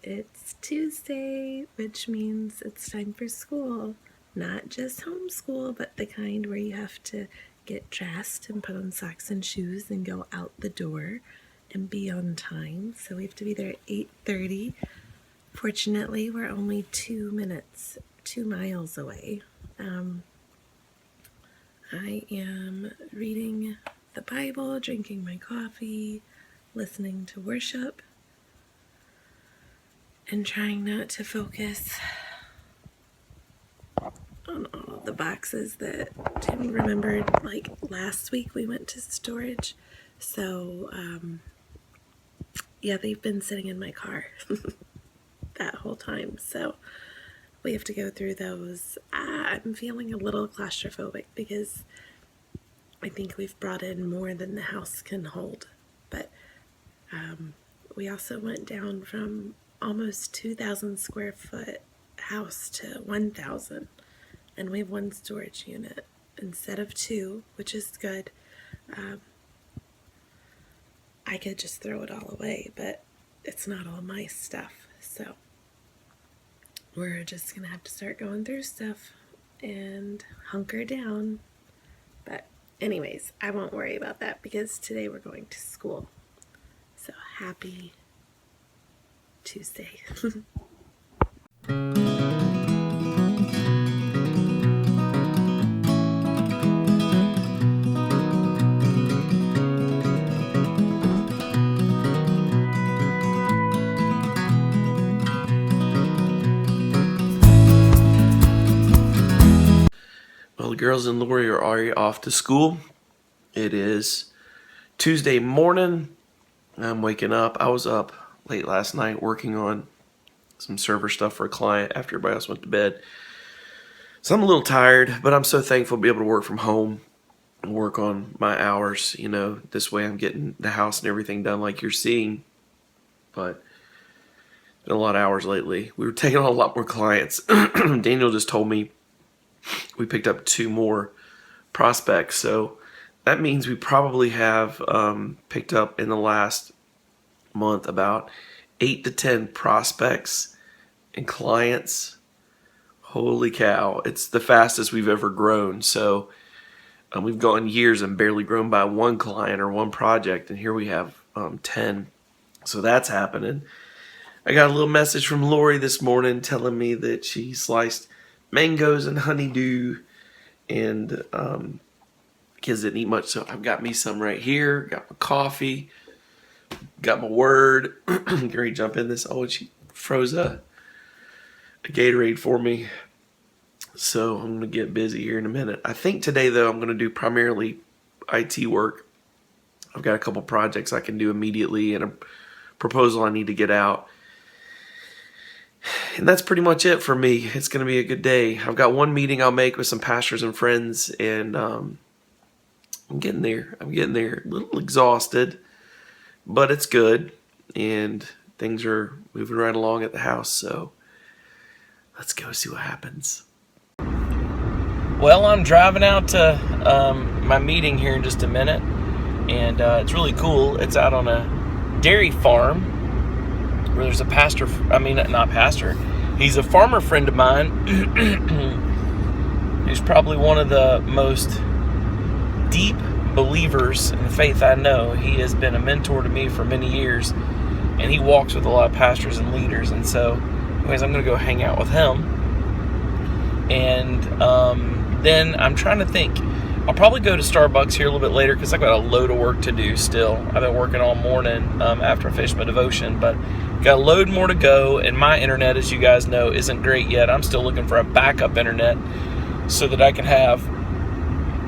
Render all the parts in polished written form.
It's Tuesday, which means it's time for school. Not just homeschool, but the kind where you have to get dressed and put on socks and shoes and go out the door and be on time. So we have to be there at 8:30. Fortunately, we're only 2 miles away. I am reading the Bible, drinking my coffee, listening to worship, and trying not to focus on all of the boxes that Tim remembered. Like last week we went to storage, so yeah, they've been sitting in my car that whole time, so we have to go through those. I'm feeling a little claustrophobic because I think we've brought in more than the house can hold, but we also went down from almost 2,000 square foot house to 1,000, and we have one storage unit instead of two, which is good. I could just throw it all away, but it's not all my stuff, so we're just gonna have to start going through stuff and hunker down. But anyways, I won't worry about that because today we're going to school. So happy Tuesday. Well, the girls and Lori are already off to school. It is Tuesday morning. I'm waking up. I was up late last night working on some server stuff for a client after everybody else went to bed. So I'm a little tired, but I'm so thankful to be able to work from home and work on my hours. You know, this way I'm getting the house and everything done like you're seeing. But it's been a lot of hours lately. We were taking on a lot more clients. Daniel just told me we picked up 2 more prospects, so that means we probably have picked up in the last month about 8 to 10 prospects and clients. Holy cow, it's the fastest we've ever grown. So we've gone years and barely grown by one client or one project, and here we have 10. So that's happening. I got a little message from Lori this morning telling me that she sliced mangoes and honeydew, and kids didn't eat much, so I've got me some right here. Got my coffee, got my word. Gary, jump in this. Oh, and she froze a Gatorade for me, so I'm gonna get busy here in a minute. I think today though I'm gonna do primarily IT work. I've got a couple projects I can do immediately and a proposal I need to get out. And that's pretty much it for me. It's going to be a good day. I've got one meeting I'll make with some pastors and friends, and I'm getting there. I'm getting there. A little exhausted, but it's good, and things are moving right along at the house, so let's go see what happens. Well, I'm driving out to my meeting here in just a minute, and it's really cool. It's out on a dairy farm where there's a pastor, not pastor, he's a farmer friend of mine. He's probably one of the most deep believers in the faith I know. He has been a mentor to me for many years, and he walks with a lot of pastors and leaders. And so anyways, I'm going to go hang out with him, and then I'm trying to think. I'll probably go to Starbucks here a little bit later because I've got a load of work to do still. I've been working all morning after I finished my devotion, but got a load more to go, and my internet, as you guys know, isn't great yet. I'm still looking for a backup internet so that I can have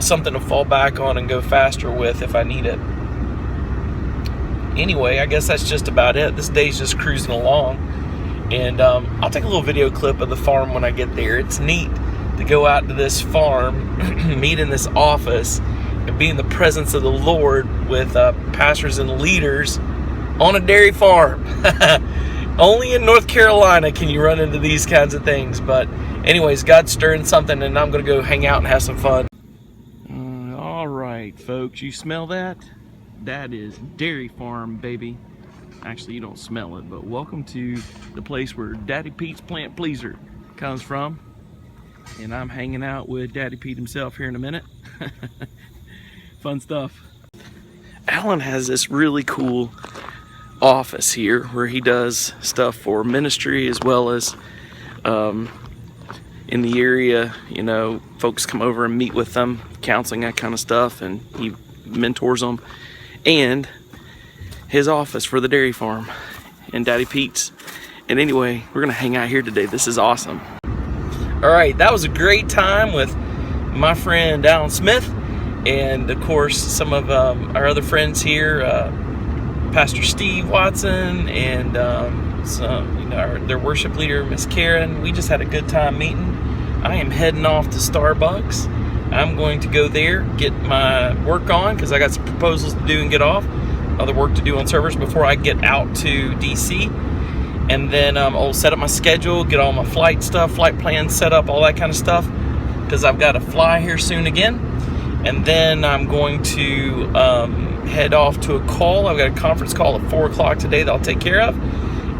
something to fall back on and go faster with if I need it. Anyway, I guess that's just about it. This day's just cruising along, and I'll take a little video clip of the farm when I get there. It's neat to go out to this farm, meet in this office, and be in the presence of the Lord with pastors and leaders on a dairy farm. Only in North Carolina can you run into these kinds of things. But anyways, God's stirring something, and I'm going to go hang out and have some fun. All right, folks, you smell that? That is dairy farm, baby. Actually, you don't smell it, but welcome to the place where Daddy Pete's Plant Pleaser comes from. And I'm hanging out with Daddy Pete himself here in a minute. Fun stuff. Alan has this really cool office here where he does stuff for ministry as well as in the area, you know, folks come over and meet with them, counseling, that kind of stuff, and he mentors them. And his office for the dairy farm and Daddy Pete's. And anyway, we're gonna hang out here today. This is awesome. All right, that was a great time with my friend Alan Smith, and of course some of our other friends here, Pastor Steve Watson, and their worship leader, Miss Karen. We just had a good time meeting. I am heading off to Starbucks. I'm going to go there, get my work on, because I got some proposals to do and get off. Other work to do on servers before I get out to DC. And then I'll set up my schedule, get all my flight stuff, flight plans set up, all that kind of stuff, because I've got to fly here soon again. And then I'm going to head off to a call. I've got a conference call at 4 o'clock today that I'll take care of.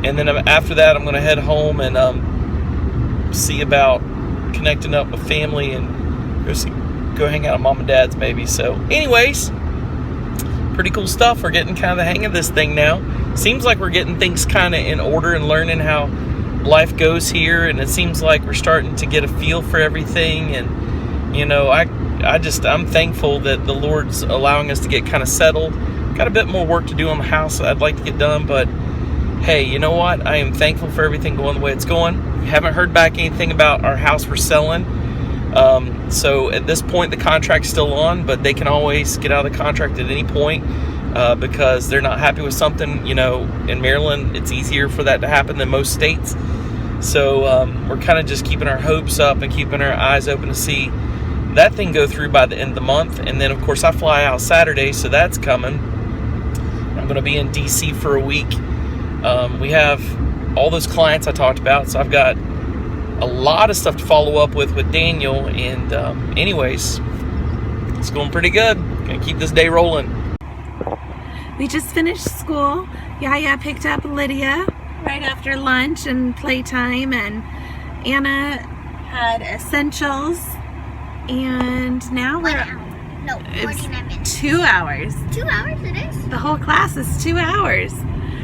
And then after that, I'm going to head home and see about connecting up with family and go hang out at mom and dad's maybe. So anyways, pretty cool stuff. We're getting kind of the hang of this thing now. Seems like we're getting things kind of in order and learning how life goes here. And it seems like we're starting to get a feel for everything. And, you know, I'm thankful that the Lord's allowing us to get kind of settled. Got a bit more work to do on the house that I'd like to get done, but hey, you know what? I am thankful for everything going the way it's going. Haven't heard back anything about our house we're selling. So at this point, the contract's still on, but they can always get out of the contract at any point because they're not happy with something. You know, in Maryland, it's easier for that to happen than most states. So we're kind of just keeping our hopes up and keeping our eyes open to see that thing go through by the end of the month. And then, of course, I fly out Saturday, so that's coming. I'm going to be in DC for a week. We have all those clients I talked about, so I've got a lot of stuff to follow up with Daniel. And anyways, it's going pretty good. Gonna keep this day rolling. We just finished school. Yaya picked up Lydia right after lunch and playtime, and Anna had essentials. And now it's 49 minutes. 2 hours. 2 hours it is? The whole class is 2 hours.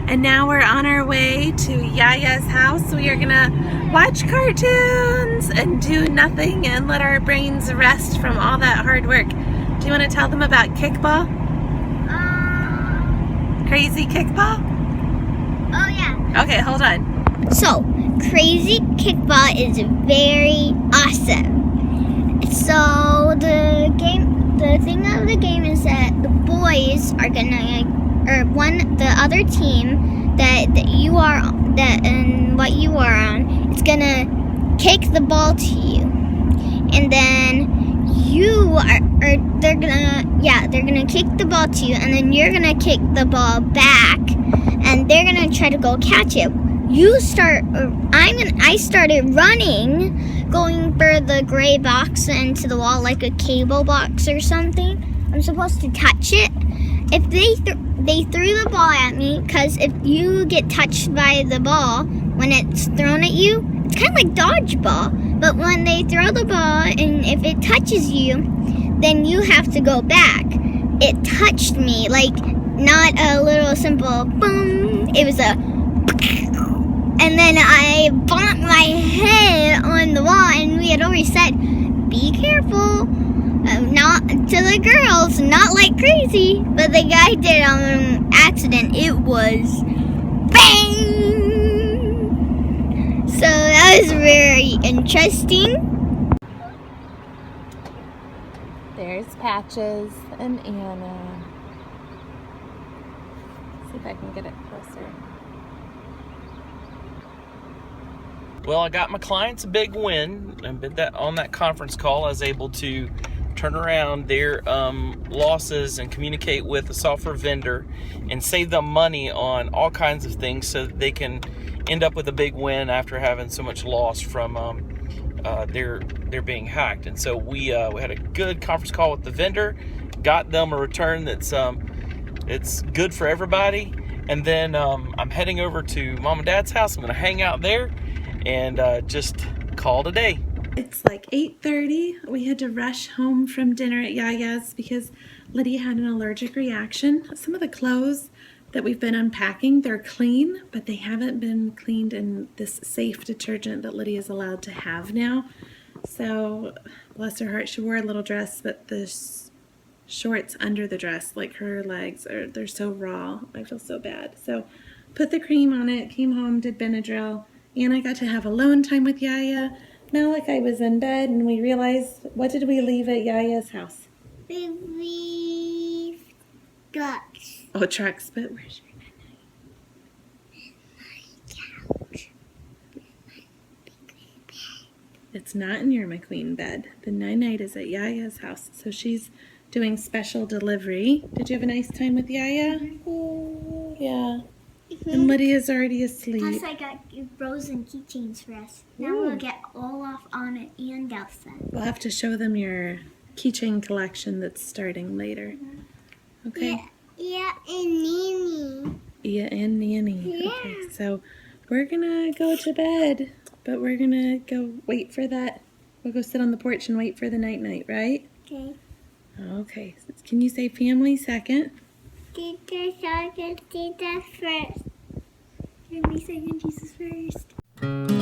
And now we're on our way to Yaya's house. We are gonna watch cartoons and do nothing and let our brains rest from all that hard work. Do you want to tell them about kickball? Crazy kickball? Oh yeah. Okay, hold on. So, crazy kickball is very awesome. So the thing of the game is that the boys are gonna, the other team that you are, what you are on, it's gonna kick the ball to you, and then they're gonna kick the ball to you, and then you're gonna kick the ball back, and they're gonna try to go catch it. I started running, going for the gray box into the wall, like a cable box or something. I'm supposed to touch it. If they threw the ball at me, because if you get touched by the ball when it's thrown at you, it's kind of like dodgeball. But when they throw the ball and if it touches you, then you have to go back. It touched me, like not a little simple boom. It was a, and then I bonked my head on the wall. And we had already said, be careful. Not to the girls, not like crazy, but the guy did it on accident. It was bang! So that was very interesting. There's Patches and Anna. See if I can get it closer. Well, I got my clients a big win. On that conference call, I was able to turn around their losses and communicate with a software vendor and save them money on all kinds of things so that they can end up with a big win after having so much loss from their being hacked. And so we had a good conference call with the vendor, got them a return that's it's good for everybody, And then I'm heading over to Mom and Dad's house. I'm going to hang out there and just call it a day. It's like 8:30. We had to rush home from dinner at Yaya's because Lydia had an allergic reaction. Some of the clothes that we've been unpacking, they're clean, but they haven't been cleaned in this safe detergent that Lydia's allowed to have now. So, bless her heart, she wore a little dress, but the shorts under the dress, like her legs, they're so raw. I feel so bad. So, put the cream on it, came home, did Benadryl, and I got to have alone time with Yaya. Malachi was in bed, and we realized, what did we leave at Yaya's house? We leave trucks. Oh, trucks, but where's your Couch. It's not in your McQueen bed. The night is at Yaya's house, so she's doing special delivery. Did you have a nice time with Yaya? Yeah. And Lydia's already asleep. Plus, I got frozen keychains for us. Now we'll get Olaf, Anna, and Dustin. We'll have to show them your keychain collection that's starting later. Okay? Yeah, and Nini. Yeah, and Nanny. Yeah. Okay, so we're gonna go to bed, but we're gonna go wait for that. We'll go sit on the porch and wait for the night, right? Okay. Okay. Can you say family second? Teacher second, Jesus first. Can we second Jesus first?